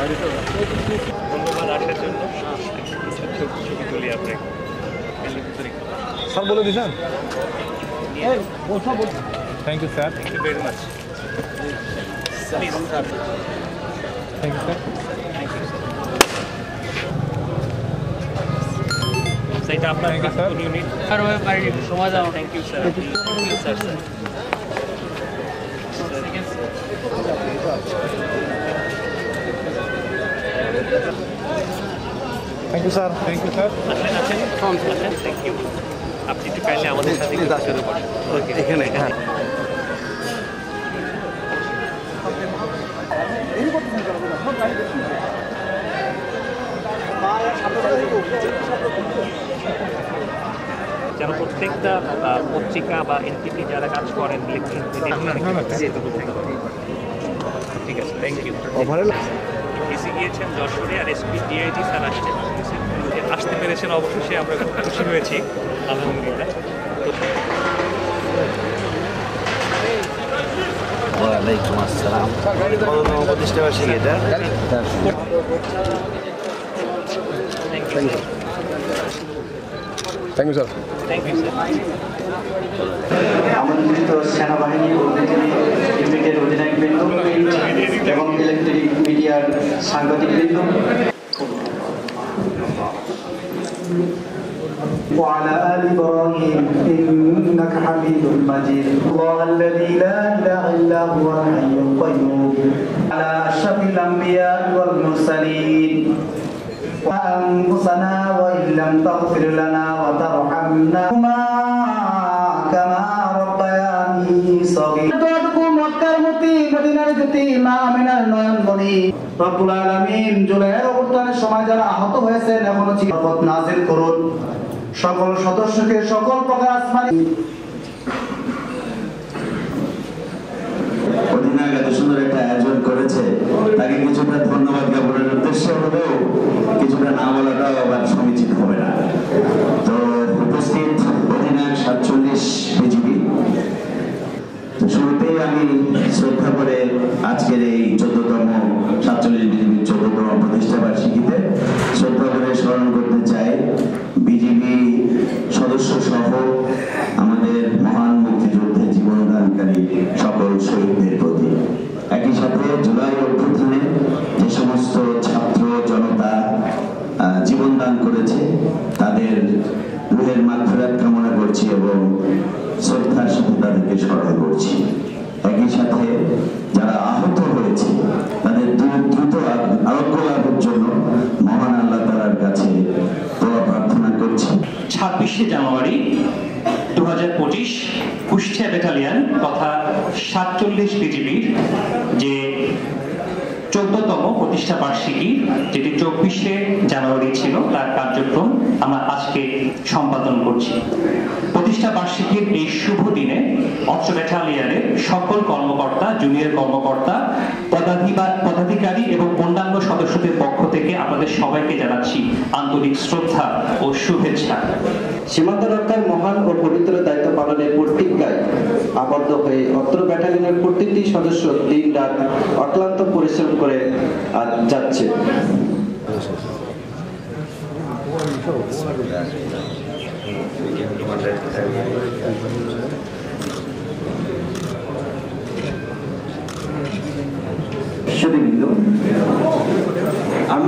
ধন্যবাদ আসার জন্য। ছবি তুলি আপনাকে। স্যার বলে দিয়েছেন? Thank you sir. Thank you very much. Please sir. Thank you sir. সেটা আপনার ইউনিট আর ওই বাড়ি সময় দাও। Thank you sir. Thank you sir. Thank you sir. Thank you sir. আসেন। Thank you. আপনি একটু কাইন্ডলি আমাদের সাথে শুরু করেন। ওকে, এখানে হ্যাঁ। যারা প্রত্যেকটা পত্রিকা বা এনটিভি যারা কাজ করেন ঠিক আছে, থ্যাংক ইউ। ডিসি গিয়েছেন যশোরে, আর এসপি ডিআইজি স্যার আসতে পেরেছেন অবশেষে, আমরা খুব খুশি হয়েছি আলহামদুলিল্লাহ। ওয়ালাইকুম আসসালাম। প্রতিষ্ঠা বার্ষিকী এটা। Thank you sir. Thank you sir. আমন্ত্রিত সেনাবাহিনী ও ইউনিটের অধিনায়কবৃন্দ এবং ইলেকট্রিক মিডিয়ার সাংবাদিকবৃন্দ, وعلى آل إبراهيم إنك حميد مجيد. الله الذي لا إله إلا هو الحي القيوم على أشرف الأنبياء والمرسلين وأنفسنا وإن لم تغفر لنا وترحمنا كما ربياني صغيرا. মক্কার মতি, মদিনার জ্যোতি, মা আমিনার নয়নমণি, রব্বুল আলামিন জুলাইয়ের অভ্যুত্থানের সময় যারা আহত হয়েছেন এখনো চিকিৎসা নাজিল করুন। সকল সদস্যকে সকল প্রকার আসমানি অধিনায়ক এত সুন্দর একটা আয়োজন করেছে, তাকে কিছুটা ধন্যবাদ জ্ঞাপনের উদ্দেশ্য হলেও কিছুটা না বলাটাও আবার সমীচীন হবে না। তো উপস্থিত অধিনায়ক 47 বিজিবি, তো শুরুতেই আমি শ্রদ্ধা করে আজকের এই 14তম 47 বিজিবির 14তম প্রতিষ্ঠা বার্ষিকীতে শ্রদ্ধা করে স্মরণ করতে চাই বিজিবি সদস্য সহ আমাদের মহান মুক্তিযুদ্ধে জীবনদানকারী সকল শহীদদের প্রতি। একই সাথে জুলাই অভ্যুত্থানে যে সমস্ত ছাত্র জনতা জীবনদান করেছে তাদের রুহের মাগফিরাত কামনা করছি এবং শ্রদ্ধার সাথে তাদেরকে স্মরণ করছি। একই সাথে যারা আহত হয়েছে তাদের দ্রুত আরোগ্য লাভের জন্য মহান আল্লাহ তাআলার কাছে দোয়া প্রার্থনা করছি। 26শে জানুয়ারি 2025 কুষ্টিয়া ব্যাটালিয়ন তথা 47 বিজিবির যে 14তম প্রতিষ্ঠা বার্ষিকী, যেটি 24শে জানুয়ারি ছিল, তার কার্যক্রম আমরা আজকে সম্পাদন করছি। প্রতিষ্ঠা বার্ষিকীর এই শুভ দিনে অস্ত্র ব্যাটালিয়নের সকল কর্মকর্তা, জুনিয়র কর্মকর্তা, পদাধিকারী এবং অন্যান্য সদস্যদের পক্ষ থেকে আপনাদের সবাইকে জানাচ্ছি আন্তরিক শ্রদ্ধা ও শুভেচ্ছা। সীমান্ত রক্ষার মহান ও পবিত্র দায়িত্ব পালনের প্রতিজ্ঞায় আবদ্ধ হয়ে অস্ত্র ব্যাটালিয়নের প্রতিটি সদস্য দিন রাত অক্লান্ত পরিশ্রম করে যাচ্ছে। আমি